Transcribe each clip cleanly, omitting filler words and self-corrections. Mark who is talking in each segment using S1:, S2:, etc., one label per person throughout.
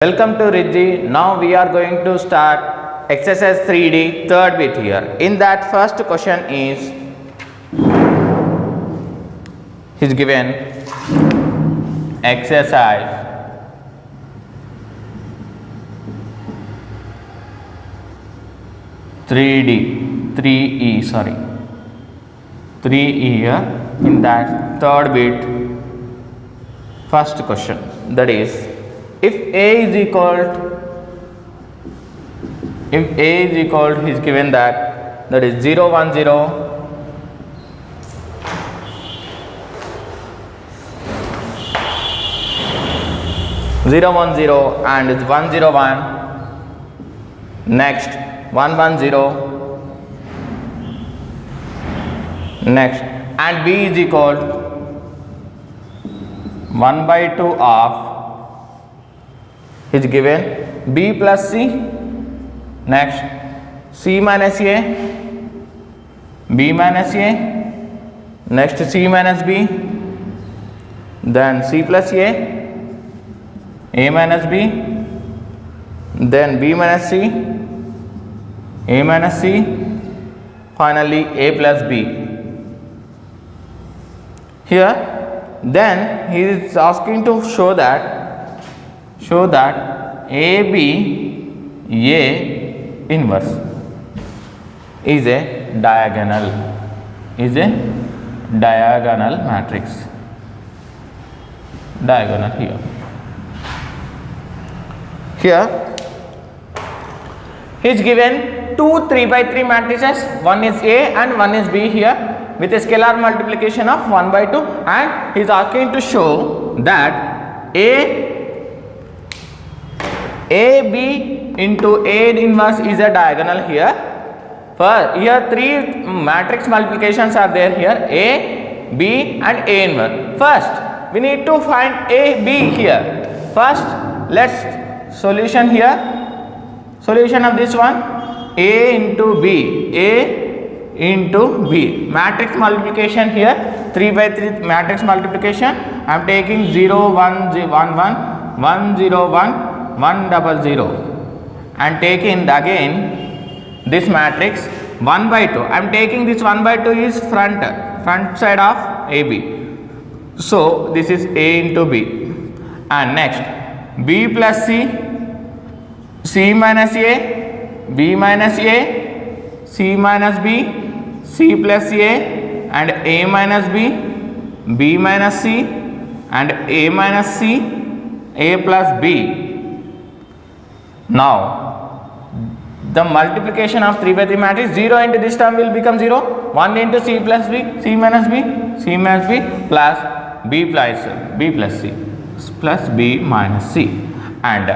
S1: Welcome to Ridji. Now we are going to start exercise 3D third bit here. In that first question is given exercise 3E here. In that third bit first question, that is if A is equal is given that is 0 1 0 0 1 0 and 1 0 1, next 1 1 0, next, and B is equal 1 by 2 of is given B plus C, next C minus A, B minus A, next C minus B, then C plus A minus B, then B minus C, A minus C, finally A plus B. Here then he is asking to show that AB A inverse is a diagonal matrix, diagonal here he is given two 3 by 3 matrices, one is A and one is B here with a scalar multiplication of 1 by 2, and he is asking to show that AB into A inverse is a diagonal here. Here three matrix multiplications are there here, A, B and A inverse. First we need to find A, B here. First let's solution here, solution of this one, A into B, matrix multiplication here, 3 by 3 matrix multiplication. I am taking 0 1 1 1 1 0 1 1 0 0 and taking again this matrix 1 by 2. I am taking this 1 by 2 is front side of AB. So this is A into B, and next B plus C, C minus A, B minus A, C minus B, C plus A and A minus B, B minus C and A minus C, A plus B. Now the multiplication of 3 by 3 matrix, 0 into this term will become 0, 1 into C plus B, C minus B, C minus B plus B plus C plus B minus C, and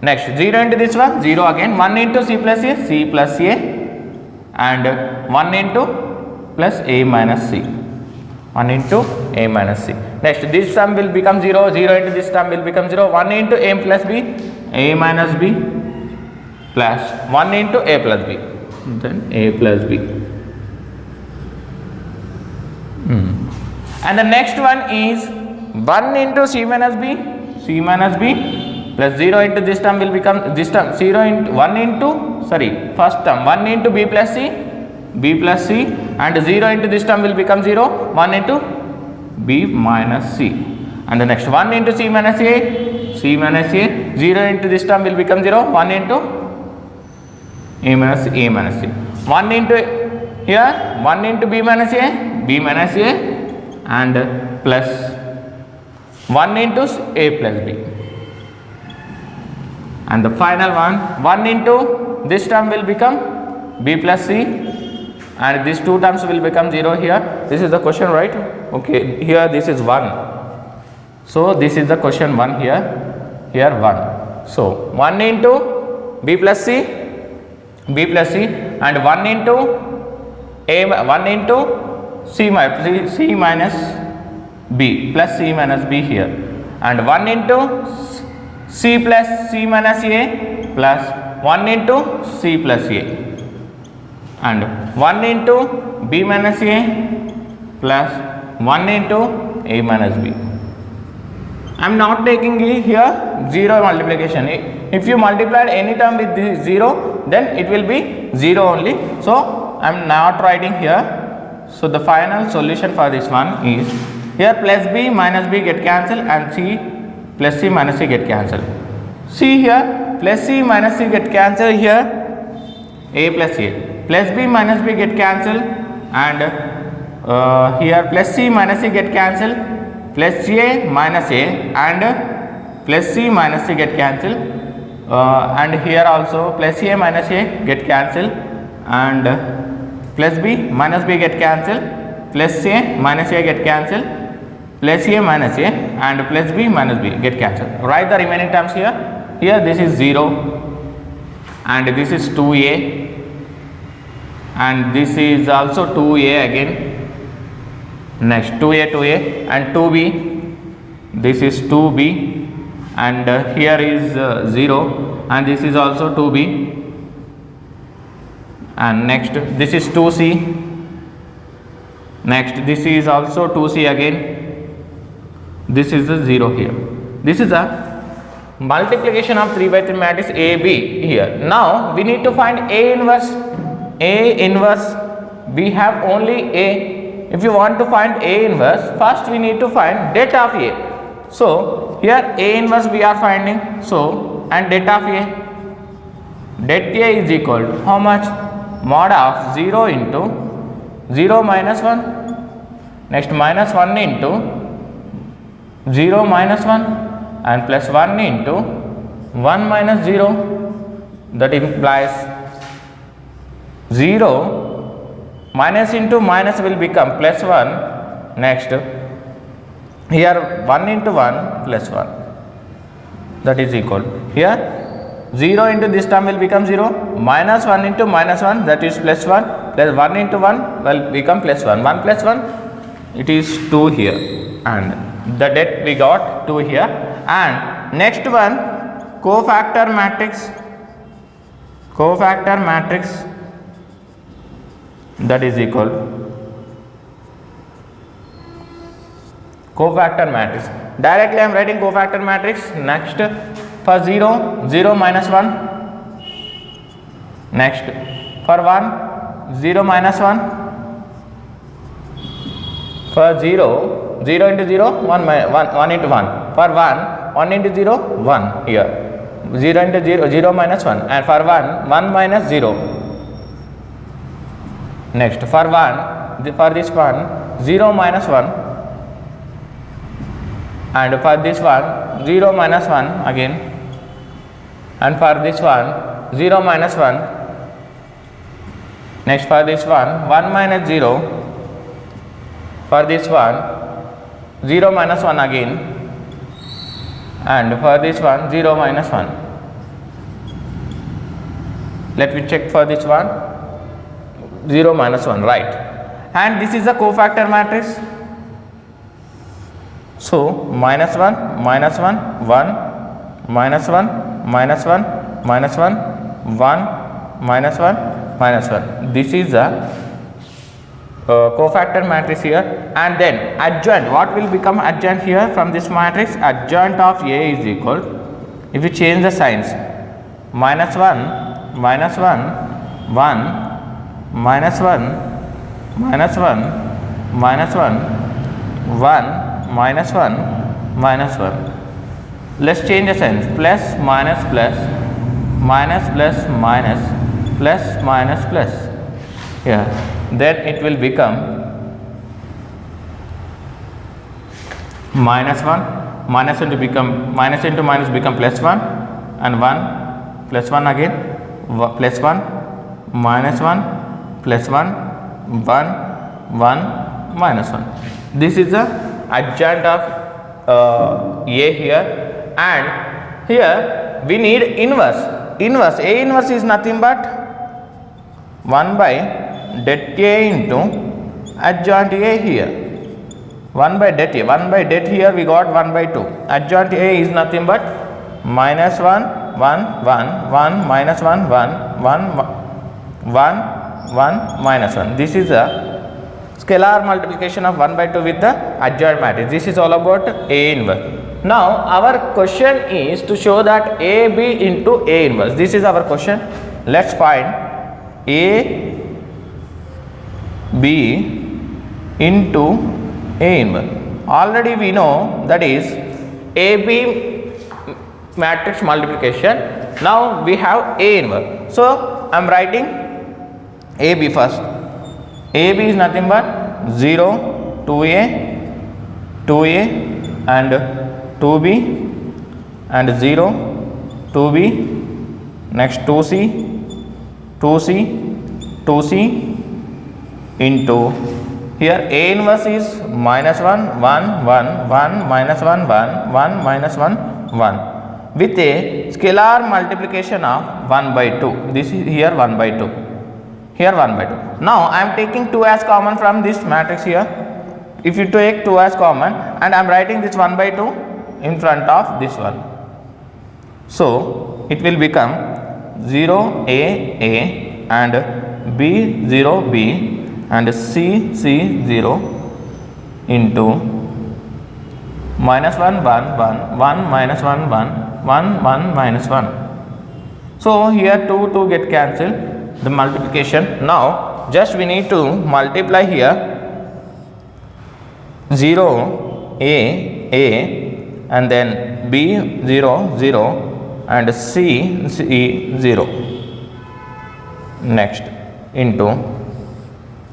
S1: next 0 into this one, 0 again, 1 into C plus A, C plus A and 1 into plus A minus C, 1 into A minus C. Next this term will become 0, 0 into this term will become 0, 1 into A plus B, A minus B plus 1 into A plus B, then A plus B. And the next one is 1 into C minus B, C minus B plus 0 into this term will become this term, 0 into 1 into first term 1 into B plus C, and 0 into this term will become 0, 1 into B minus C, and the next 1 into C minus A, 0 into this term will become 0, 1 into A minus C, 1 into here 1 into B minus A, and plus 1 into A plus B, and the final one 1 into this term will become B plus C, and these two terms will become 0 here. This is the question, right? Okay, here this is 1, so this is the question 1 here 1. So 1 into B plus C, and 1 into C minus B plus C minus B here, and 1 into C plus C minus A plus 1 into C plus A, and 1 into B minus A plus 1 into A minus B, I am not taking here 0 multiplication. If you multiplied any term with this 0, then it will be 0 only. So I am not writing here. So the final solution for this one is here plus b minus b get cancelled and c plus c minus c get cancelled. See here plus c minus c get cancelled here, a plus a, plus b minus b get cancelled, and here plus c minus c get cancelled, plus a minus a, and plus c minus c get cancelled, and here also plus a minus a get cancelled, and plus b minus b get cancelled, plus a minus a get cancelled, plus a minus a, and plus b minus b get cancelled. Write the remaining terms here. Here this is 0 and this is 2a, and this is also 2a again. Next 2a and 2b, this is 2b, and here is 0 and this is also 2b, and next this is 2c, next this is also 2c again, this is the 0 here. This is a multiplication of 3 by 3 matrix AB here. Now we need to find A inverse. A inverse, we have only A. If you want to find A inverse, first we need to find det of A. So here A inverse we are finding. So and det of A, det A is equal to how much? Mod of 0 into 0 minus 1, next minus 1 into 0 minus 1, and plus 1 into 1 minus 0, that implies 0 minus into minus will become plus 1. Next here 1 into 1 plus 1, that is equal, here 0 into this term will become 0, minus 1 into minus 1, that is plus 1, plus 1 into 1 will become plus 1, 1 plus 1, it is 2 here, and the det we got 2 here. And next one, cofactor matrix, that is equal, cofactor matrix. Directly I am writing cofactor matrix. Next for 0, 0 minus 1, next for 1, 0 minus 1, for 0, 0 into 0, 1 into 1, for 1 into 0, 1 here, 0 into 0, 0 minus 1, and for 1 minus 0. Next for 1, for this one 0 minus 1, and for this one 0 minus 1 again, and for this one 0 minus 1. Next for this one 1 minus 0, for this one 0 minus 1 again, and for this one 0 minus 1. Let me check for this one, 0 minus 1, right. And this is a cofactor matrix. So minus 1, minus 1, 1, minus 1, minus 1, minus 1, 1, minus 1, minus 1. This is a cofactor matrix here. And then adjoint, what will become adjoint here from this matrix? Adjoint of A is equal, if you change the signs, minus 1, minus 1, 1, minus 1, minus 1, minus 1, 1, minus 1, minus 1. Let's change the signs, plus, minus, plus, minus, plus, minus, plus, minus, plus. Here, then it will become minus 1, minus into become minus into minus become plus 1, and 1 plus 1 again, plus 1, minus 1, plus 1, 1, 1, minus 1. This is the adjoint of A here, and here we need inverse. Inverse, A inverse is nothing but 1 by det A into adjoint A here, 1 by det A, 1 by det here we got 1 by 2, adjoint A is nothing but minus 1, 1, 1, 1, minus 1, 1, 1, 1, 1, minus 1. This is a scalar multiplication of 1 by 2 with the adjoint matrix. This is all about A inverse. Now our question is to show that AB into A inverse. This is our question. Let's find A B into A inverse. Already we know that is AB matrix multiplication. Now we have A inverse. So I am writing AB first. AB is nothing but 0, 2A, 2A and 2B and 0, 2B, next 2C, 2C, 2C into here A inverse is minus 1, 1, 1, 1, minus 1, 1, 1, minus 1, 1 with a scalar multiplication of 1 by 2. This is here 1 by 2. Here 1 by 2. Now I am taking 2 as common from this matrix here. If you take 2 as common and I am writing this 1 by 2 in front of this one. So it will become 0 A and B 0 B and C 0 into minus 1 1 1 1 minus 1 1 1 1 minus 1. So here 2 get cancelled, the multiplication. Now just we need to multiply here 0 A and then B 0 0 and C 0 next into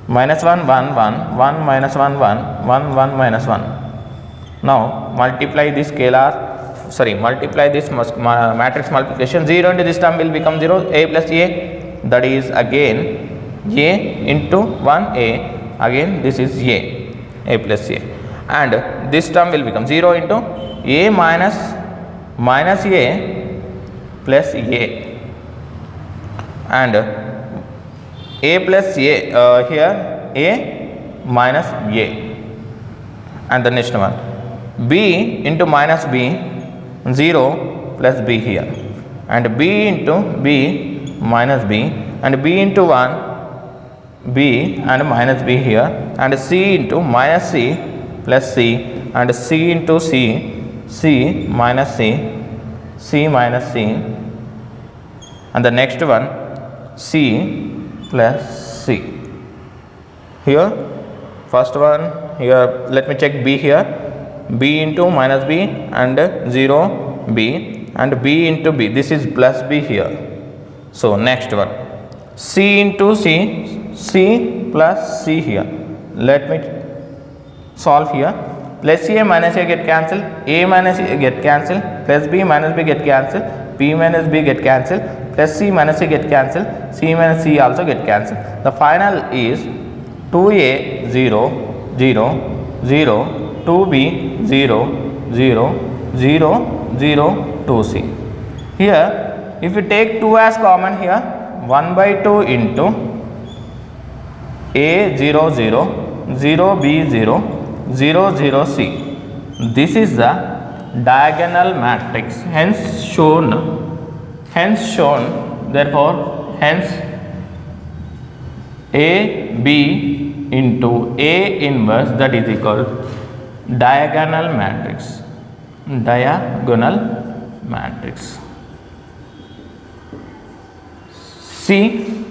S1: minus 1 1 1 1 minus 1 1 1 1 minus 1. Now multiply this multiply this matrix multiplication. 0 into this term will become 0, A plus A, that is again A into 1A, again this is A plus A, and this term will become 0 into A minus A plus A and A plus A here A minus A, and the next one B into minus B 0 plus B here, and B into B minus B and B into 1 B and minus B here, and C into minus C plus C and C into C minus C minus C, and the next one C plus C. Here first one here, let me check B here, B into minus B and 0 B and B into B, this is plus B here. So next one C into C plus C here. Let me solve here. Plus A minus A get cancelled, A minus A get cancelled, plus B minus B get cancelled, B minus B get cancelled, plus C minus A get cancelled, C minus C also get cancelled. The final is 2A 0 0 0 2B 0 0 0 0 2C. Here if you take 2 as common here, 1 by 2 into A 0 0 0 B 0 0 0 C. This is the diagonal matrix, hence shown, therefore hence A B into A inverse, that is equal diagonal matrix. See,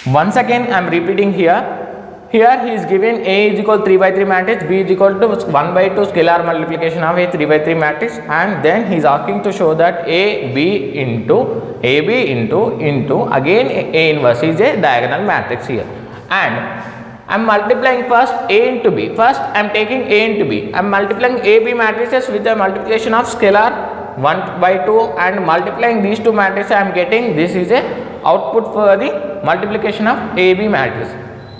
S1: once again I am repeating here. Here he is given A is equal 3 by 3 matrix, B is equal to 1 by 2 scalar multiplication of a 3 by 3 matrix, and then he is asking to show that AB into again A inverse is a diagonal matrix here, and I am multiplying first A into B. First I am taking A into B. I am multiplying AB matrices with the multiplication of scalar 1 by 2 and multiplying these two matrices. I am getting this is a output for the multiplication of AB matrix.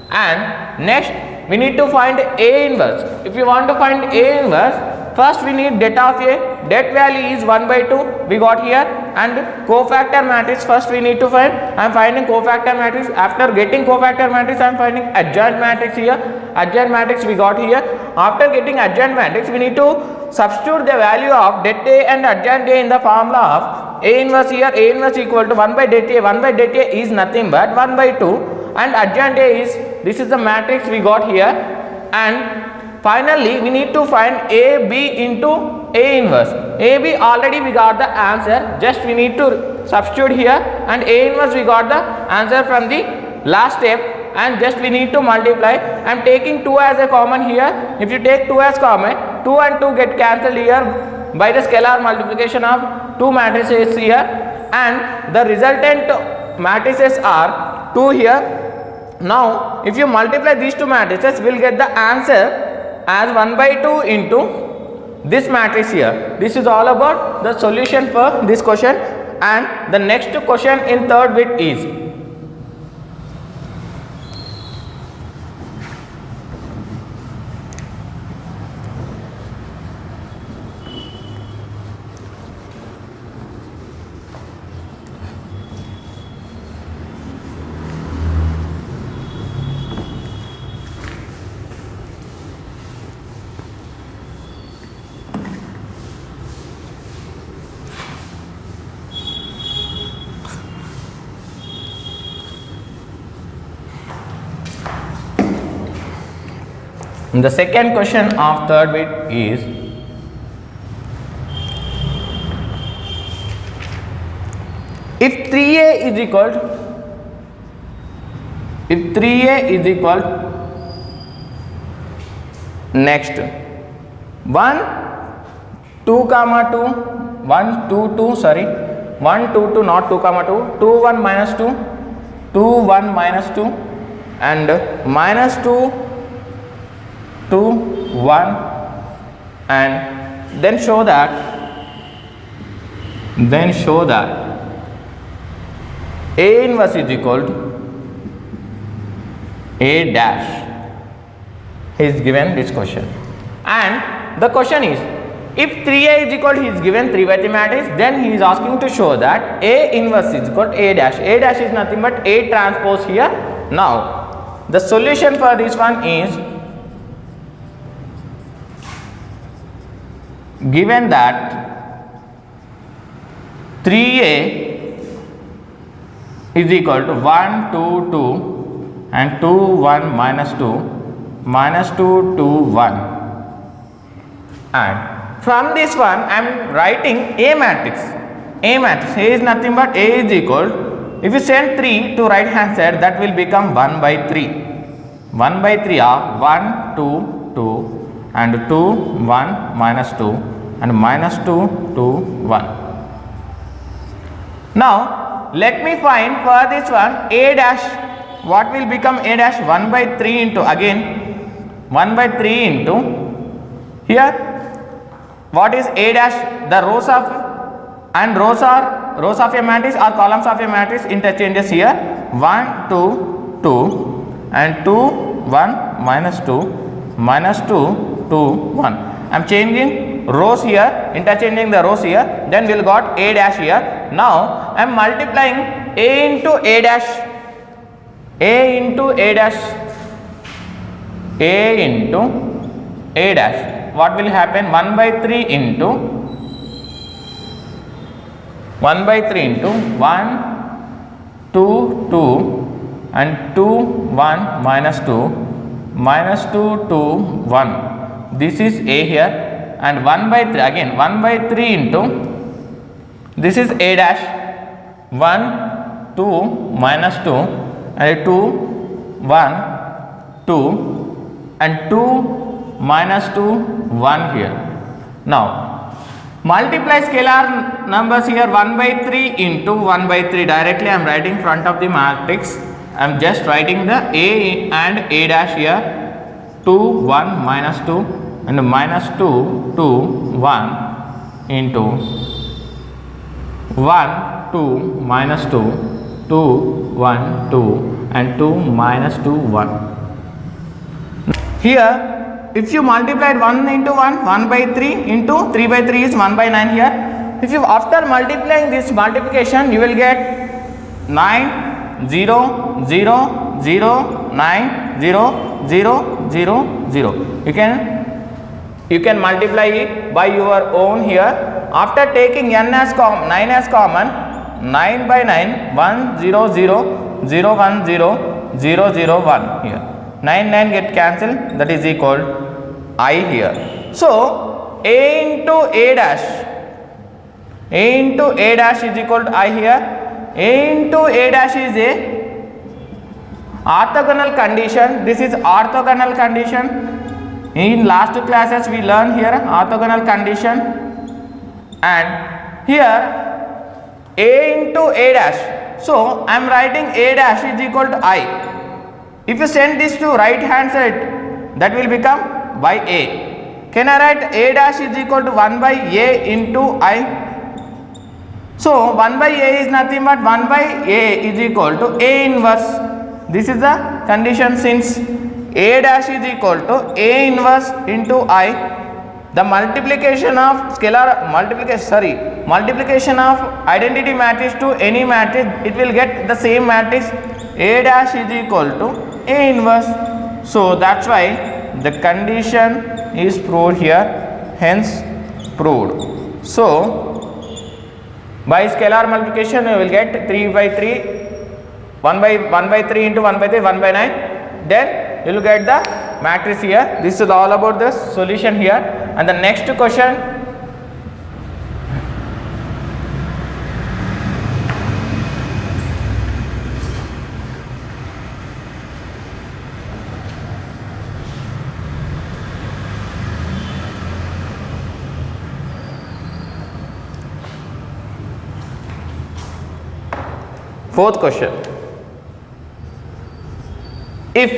S1: And next we need to find A inverse. If you want to find A inverse, first we need det of A. Det value is 1 by 2 we got here, and cofactor matrix first we need to find. I am finding cofactor matrix. After getting cofactor matrix, I am finding adjoint matrix here. Adjoint matrix we got here. After getting adjoint matrix, we need to substitute the value of det A and adjoint A in the formula of A inverse here. A inverse equal to 1 by det A. 1 by det A is nothing but 1 by 2, and adjoint A is, this is the matrix we got here, and finally we need to find A B into A inverse. AB already we got the answer, just we need to substitute here, and A inverse we got the answer from the last step, and just we need to multiply. I am taking 2 as a common here. If you take 2 as common, 2 and 2 get cancelled here by the scalar multiplication of 2 matrices here, and the resultant matrices are 2 here. Now if you multiply these two matrices, we will get the answer as 1 by 2 into this matrix here. This is all about the solution for this question, and the next question in third bit is the second question of third bit is if 3a is equal next 1 2 comma 2 1 2 2 sorry 1 2 2 not 2 comma 2 2 1 minus 2 2 1 minus 2 and minus 2 2 1, and then show that A inverse is equal to A dash. He is given this question, and the question is if 3a is equal to, he is given 3 by 3 matrix, then he is asking to show that A inverse is equal to A dash. A dash is nothing but A transpose here. Now the solution for this one is, given that 3a is equal to 1 2 2 and 2 1 minus 2 minus 2 2 1, and from this one I am writing A matrix. A is nothing but A is equal, if you send 3 to right hand side, that will become 1 by 3. 1 by 3 are 1 2 2 and 2 1 minus 2 and minus 2 2 1. Now let me find for this one A dash. What will become A dash? 1 by 3 into, again 1 by 3 into, here what is A dash? The rows of, and rows are rows of a matrix or columns of a matrix interchanges here, 1 2 2 and 2 1 minus 2 minus 2 2 1. I am changing rows here, interchanging the rows here, then we will got A dash here. Now I am multiplying A into A dash, A into A dash, A into A dash. What will happen? 1 by 3 into 1 by 3 into 1 2 2 and 2 1 minus 2 minus 2 2 1. This is A here, and 1 by 3 again 1 by 3 into, this is A dash, 1 2 minus 2 and 2 1 2 and 2 minus 2 1 here. Now multiply scalar numbers here, 1 by 3 into 1 by 3. Directly I am writing front of the matrix. I am just writing the A and A dash here, 2 1 minus 2 and minus 2 2 1 into 1 2 minus 2 2 1 2 and 2 minus 2 1. Here if you multiplied 1 into 1, 1 by 3 into 3 by 3 is 1 by 9 here. If you after multiplying this multiplication, you will get 9 0 0 0 9 0 0 0 0. You can multiply it by your own here. After taking n as 9 as common, 9 by 9 1 0 0 0 1 0 0 0 1 here. 9 9 get cancelled, that is equal I here. So A into A dash, A into A dash is equal to I here. A into A dash is a orthogonal condition. This is orthogonal condition. In last classes we learned here orthogonal condition, and here A into A dash. So I am writing A dash is equal to I. If you send this to right hand side, that will become by A. Can I write A dash is equal to 1 by A into I? So 1 by A is nothing but 1 by A is equal to A inverse. This is the condition. Since A dash is equal to A inverse into I, the multiplication of multiplication of identity matrix to any matrix, it will get the same matrix. A dash is equal to A inverse. So that's why the condition is proved here, hence proved. So by scalar multiplication we will get 3 by 3, 1 by 3 into 1 by 3, 1 by 9. Then you will get the matrix here. This is all about the solution here. And the next question, fourth question. If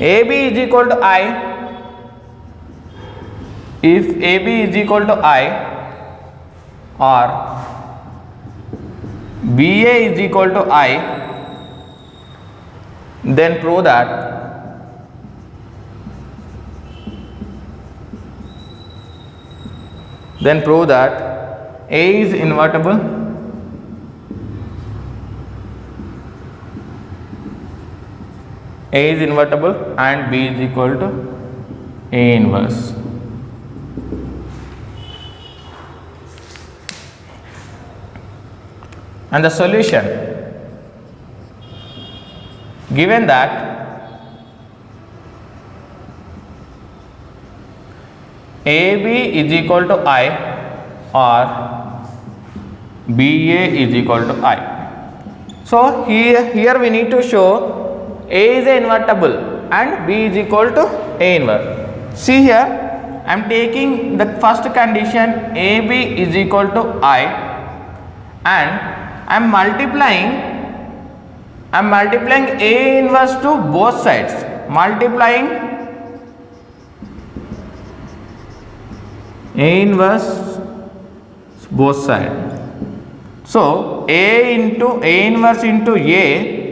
S1: AB is equal to I, if AB is equal to I or BA is equal to I, then prove that A is invertible, A is invertible and B is equal to A inverse. And the solution, given that AB is equal to I or BA is equal to I. So here we need to show A is a invertible and B is equal to A inverse. See here, I am taking the first condition AB is equal to I, and I am multiplying A inverse to both sides, multiplying A inverse both sides. So A inverse into A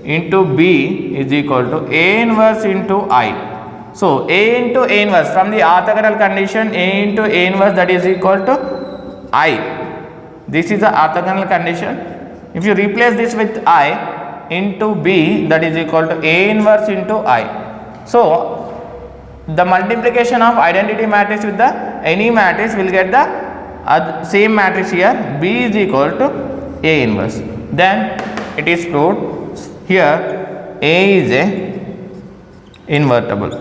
S1: into B is equal to A inverse into I. So A into A inverse, from the orthogonal condition A into A inverse, that is equal to I. This is the orthogonal condition. If you replace this with I into B, that is equal to A inverse into I. So the multiplication of identity matrix with the any matrix will get the same matrix here. B is equal to A inverse. Then it is proved. Here A is a invertible,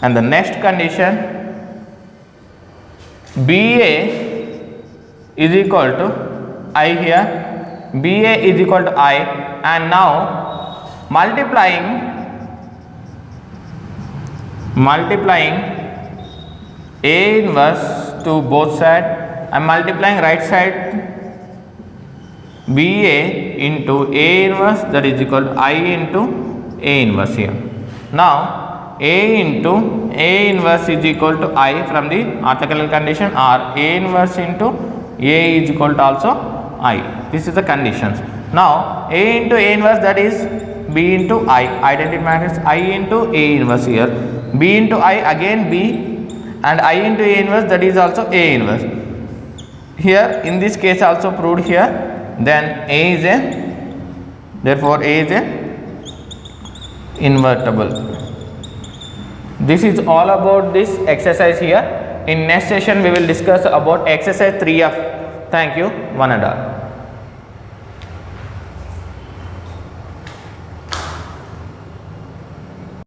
S1: and the next condition, BA is equal to I here, BA is equal to I, and now multiplying A inverse to both sides. I am multiplying right side BA into A inverse, that is equal to I into A inverse here. Now A into A inverse is equal to I from the orthogonal condition, or A inverse into A is equal to also I. This is the conditions. Now A into A inverse, that is B into I, identity matrix I into A inverse here, B into I again B, and I into A inverse, that is also A inverse. Here in this case also proved here. Then A is therefore A is a invertible. This is all about this exercise here. In next session we will discuss about exercise 3F. Thank you, one and all.